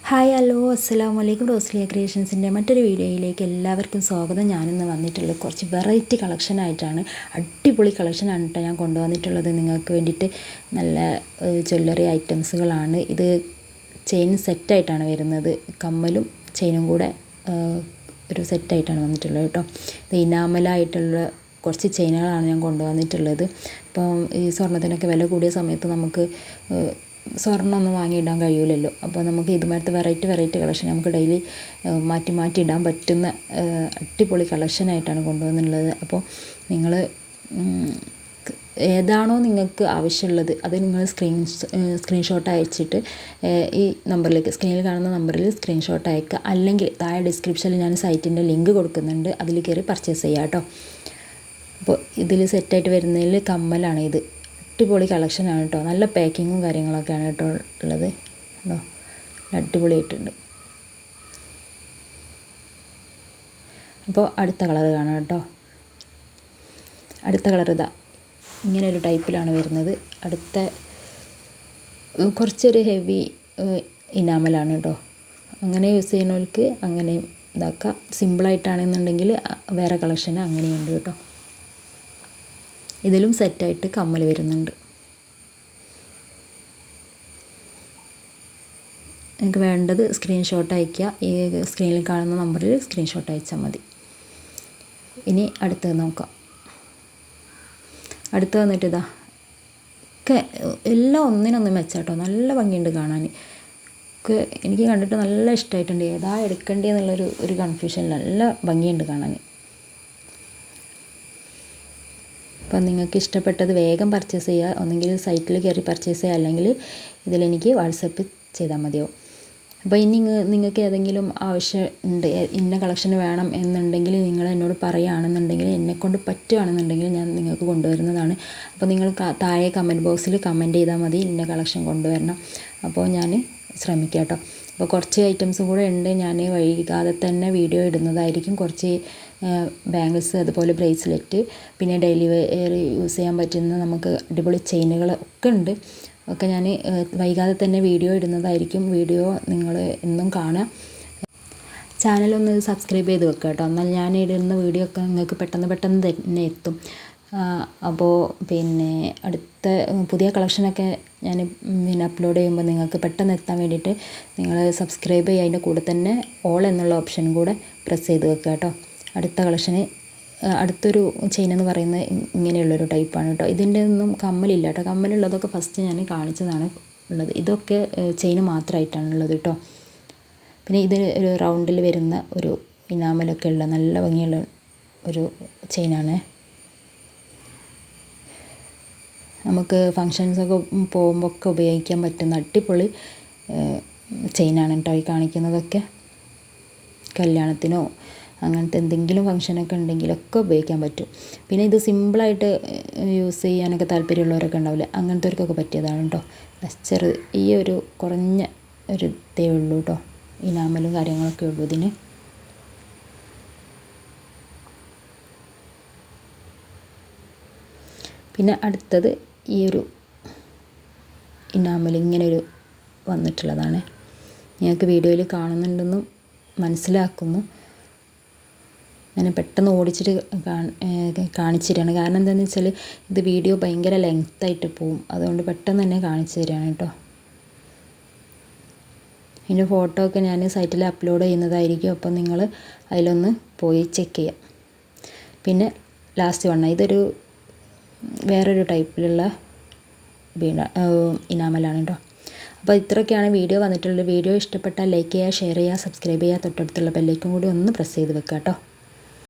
Hi hello അസ്സലാമു അലൈക്കും. റോസ്ലിയ ക്രിയേഷൻസിൻ്റെ മറ്റൊരു വീഡിയോയിലേക്ക് എല്ലാവർക്കും സ്വാഗതം. ഞാനിന്ന് വന്നിട്ടുള്ളത് കുറച്ച് വെറൈറ്റി കളക്ഷനായിട്ടാണ്. അടിപൊളി കളക്ഷനാണ് കേട്ടോ ഞാൻ കൊണ്ടുവന്നിട്ടുള്ളത് നിങ്ങൾക്ക് വേണ്ടിയിട്ട്. നല്ല ജ്വല്ലറി ഐറ്റംസുകളാണ്. ഇത് ചെയിൻ സെറ്റായിട്ടാണ് വരുന്നത്. കമ്മലും ചെയിനും കൂടെ ഒരു സെറ്റായിട്ടാണ് വന്നിട്ടുള്ളത് കേട്ടോ. ഇത് ഇനാമലായിട്ടുള്ള കുറച്ച് ചെയിനുകളാണ് ഞാൻ കൊണ്ടുവന്നിട്ടുള്ളത്. ഇപ്പം ഈ സ്വർണ്ണത്തിനൊക്കെ വില കൂടിയ സമയത്ത് നമുക്ക് സ്വർണ്ണമൊന്നും വാങ്ങിയിടാൻ കഴിയില്ലല്ലോ. അപ്പോൾ നമുക്ക് ഇതുമാതിരത്തെ വെറൈറ്റി കളക്ഷൻ നമുക്ക് ഡെയിലി മാറ്റി ഇടാൻ പറ്റുന്ന അടിപൊളി കളക്ഷനായിട്ടാണ് കൊണ്ടുവന്നിട്ടുള്ളത്. അപ്പോൾ നിങ്ങൾ ഏതാണോ നിങ്ങൾക്ക് ആവശ്യമുള്ളത് അത് നിങ്ങൾ സ്ക്രീൻഷോട്ട് അയച്ചിട്ട് ഈ നമ്പറിലേക്ക്, സ്ക്രീനിൽ കാണുന്ന നമ്പറിൽ സ്ക്രീൻഷോട്ട് അയക്കുക. അല്ലെങ്കിൽ താഴെ ഡിസ്ക്രിപ്ഷനിൽ ഞാൻ സൈറ്റിൻ്റെ ലിങ്ക് കൊടുക്കുന്നുണ്ട്, അതിൽ കയറി പർച്ചേസ് ചെയ്യുക കേട്ടോ. അപ്പോൾ ഇതിൽ സെറ്റായിട്ട് വരുന്നതിൽ കമ്മലാണ്. ഇത് അടിപൊളി കളക്ഷനാണ് കേട്ടോ. നല്ല പാക്കിങ്ങും കാര്യങ്ങളൊക്കെയാണ് കേട്ടോ ഉള്ളത് കേട്ടോ. അടിപൊളിയായിട്ടുണ്ട്. അപ്പോൾ അടുത്ത കളർ കാണാം കേട്ടോ. അടുത്ത കളർ ഇതാ ഇങ്ങനെ ഒരു ടൈപ്പിലാണ് വരുന്നത്. അടുത്ത കുറച്ചൊരു ഹെവി ഇനാമലാണ് കേട്ടോ. അങ്ങനെ യൂസ് ചെയ്യുന്നവർക്ക് അങ്ങനെ ഇതാക്കാം. സിമ്പിളായിട്ടാണെന്നുണ്ടെങ്കിൽ വേറെ കളക്ഷൻ അങ്ങനെയുണ്ട് കേട്ടോ. ഇതിലും സെറ്റായിട്ട് കമ്മൽ വരുന്നുണ്ട്. നിങ്ങൾക്ക് വേണ്ടത് സ്ക്രീൻഷോട്ട് അയയ്ക്കുക. ഈ സ്ക്രീനിൽ കാണുന്ന നമ്പറിൽ സ്ക്രീൻഷോട്ട് അയച്ചാൽ മതി. ഇനി അടുത്തത് നോക്കാം. അടുത്ത് വന്നിട്ട് ഇതാ ഒക്കെ എല്ലാം ഒന്നിനൊന്നും മെച്ചാട്ടോ. നല്ല ഭംഗിയുണ്ട് കാണാൻ. ഒക്കെ എനിക്ക് കണ്ടിട്ട് നല്ല ഇഷ്ടമായിട്ടുണ്ട്. ഏതാ എടുക്കേണ്ടതെന്നുള്ളൊരു കൺഫ്യൂഷനിൽ നല്ല ഭംഗിയുണ്ട് കാണാൻ. അപ്പം നിങ്ങൾക്ക് ഇഷ്ടപ്പെട്ടത് വേഗം പർച്ചേസ് ചെയ്യുക. ഒന്നെങ്കിൽ സൈറ്റിൽ കയറി പർച്ചേസ് ചെയ്യുക, അല്ലെങ്കിൽ ഇതിലെനിക്ക് വാട്സപ്പ് ചെയ്താൽ മതിയാവും. അപ്പോൾ ഇനി നിങ്ങൾക്ക് ഏതെങ്കിലും ആവശ്യം ഉണ്ട്, ഇന്ന കളക്ഷൻ വേണം എന്നുണ്ടെങ്കിൽ നിങ്ങൾ എന്നോട് പറയുകയാണെന്നുണ്ടെങ്കിൽ, എന്നെക്കൊണ്ട് പറ്റുകയാണെന്നുണ്ടെങ്കിൽ ഞാൻ നിങ്ങൾക്ക് കൊണ്ടുവരുന്നതാണ്. അപ്പോൾ നിങ്ങൾ താഴെ കമൻറ്റ് ബോക്സിൽ കമൻറ്റ് ചെയ്താൽ മതി ഇന്ന കളക്ഷൻ കൊണ്ടുവരണം. അപ്പോൾ ഞാൻ ശ്രമിക്കാം കേട്ടോ. അപ്പോൾ കുറച്ച് ഐറ്റംസും കൂടെ ഉണ്ട്. ഞാൻ വൈകാതെ തന്നെ വീഡിയോ ഇടുന്നതായിരിക്കും. കുറച്ച് ബാംഗിൾസ്, അതുപോലെ ബ്രേസ്ലെറ്റ്, പിന്നെ ഡെയിലി വെയർ യൂസ് ചെയ്യാൻ പറ്റുന്ന നമുക്ക് അടിപൊളി ചെയിനുകൾ ഒക്കെ ഉണ്ട്. ഒക്കെ ഞാൻ വൈകാതെ തന്നെ വീഡിയോ ഇടുന്നതായിരിക്കും. വീഡിയോ നിങ്ങൾ എന്നും കാണുക. ചാനലൊന്ന് സബ്സ്ക്രൈബ് ചെയ്ത് വെക്കുക കേട്ടോ. എന്നാൽ ഞാൻ ഇടുന്ന വീഡിയോ ഒക്കെ നിങ്ങൾക്ക് പെട്ടെന്ന് തന്നെ എത്തും. അപ്പോൾ പിന്നെ അടുത്ത പുതിയ കളക്ഷനൊക്കെ ഞാൻ അപ്ലോഡ് ചെയ്യുമ്പോൾ നിങ്ങൾക്ക് പെട്ടെന്ന് എത്താൻ വേണ്ടിയിട്ട് നിങ്ങൾ സബ്സ്ക്രൈബ് ചെയ്യുക. അതിൻ്റെ കൂടെ തന്നെ ഓൾ എന്നുള്ള ഓപ്ഷൻ കൂടെ പ്രസ് ചെയ്ത് വെക്കുക കേട്ടോ. അടുത്ത കളക്ഷന് അടുത്തൊരു ചെയിൻ എന്ന് പറയുന്നത് ഇങ്ങനെയുള്ളൊരു ടൈപ്പാണ് കേട്ടോ. ഇതിൻ്റെ ഒന്നും കമ്മലില്ല കേട്ടോ. കമ്മലുള്ളതൊക്കെ ഫസ്റ്റ് ഞാൻ കാണിച്ചതാണ് ഉള്ളത്. ഇതൊക്കെ ചെയിൻ മാത്രമായിട്ടാണ് ഉള്ളത് കേട്ടോ. പിന്നെ ഇത് ഒരു റൗണ്ടിൽ വരുന്ന ഒരു ഇനാമലൊക്കെ ഉള്ള നല്ല ഭംഗിയുള്ള ഒരു ചെയിനാണ്. നമുക്ക് ഫങ്ഷൻസൊക്കെ പോകുമ്പോൾ ഒക്കെ ഉപയോഗിക്കാൻ പറ്റുന്ന അടിപൊളി ചെയിനാണ് കേട്ടോ ഈ കാണിക്കുന്നതൊക്കെ. കല്യാണത്തിനോ അങ്ങനത്തെ എന്തെങ്കിലും ഫങ്ഷനൊക്കെ ഉണ്ടെങ്കിലൊക്കെ ഉപയോഗിക്കാൻ പറ്റും. പിന്നെ ഇത് സിമ്പിളായിട്ട് യൂസ് ചെയ്യാനൊക്കെ താല്പര്യമുള്ളവരൊക്കെ ഉണ്ടാവില്ലേ, അങ്ങനത്തെവർക്കൊക്കെ പറ്റിയതാണ് കേട്ടോ. ഈ ഒരു കുറഞ്ഞ ഒരു ഇതേ ഉള്ളൂ കേട്ടോ. ഇനാമലും കാര്യങ്ങളൊക്കെ ഉള്ളൂ ഇതിന്. പിന്നെ അടുത്തത് ഈ ഒരു ഇനാമൽ ഇങ്ങനൊരു വന്നിട്ടുള്ളതാണ്. നിങ്ങൾക്ക് വീഡിയോയിൽ കാണുന്നുണ്ടെന്നും മനസ്സിലാക്കുന്നു. ഞാൻ പെട്ടെന്ന് ഓടിച്ചിട്ട് കാണിച്ചു തരികയാണ്. കാരണം എന്താണെന്ന് വെച്ചാൽ ഇത് വീഡിയോ ഭയങ്കര ലെങ്ത്തായിട്ട് പോവും. അതുകൊണ്ട് പെട്ടെന്ന് തന്നെ കാണിച്ചു തരികയാണ് കേട്ടോ. ഇതിൻ്റെ ഫോട്ടോ ഒക്കെ ഞാൻ സൈറ്റിൽ അപ്ലോഡ് ചെയ്യുന്നതായിരിക്കും. അപ്പം നിങ്ങൾ അതിലൊന്ന് പോയി ചെക്ക് ചെയ്യാം. പിന്നെ ലാസ്റ്റ് വണ്ണം ഇതൊരു വേറൊരു ടൈപ്പിലുള്ള ഇനാമലാണ് കേട്ടോ. അപ്പോൾ ഇത്രയൊക്കെയാണ് വീഡിയോ വന്നിട്ടുള്ളത്. വീഡിയോ ഇഷ്ടപ്പെട്ടാൽ ലൈക്ക് ചെയ്യുക, ഷെയർ ചെയ്യുക, സബ്സ്ക്രൈബ് ചെയ്യുക. തൊട്ടടുത്തുള്ള ബെല്ലൈക്കൺ കൂടി ഒന്ന് പ്രസ് ചെയ്ത് വെക്കുക കേട്ടോ.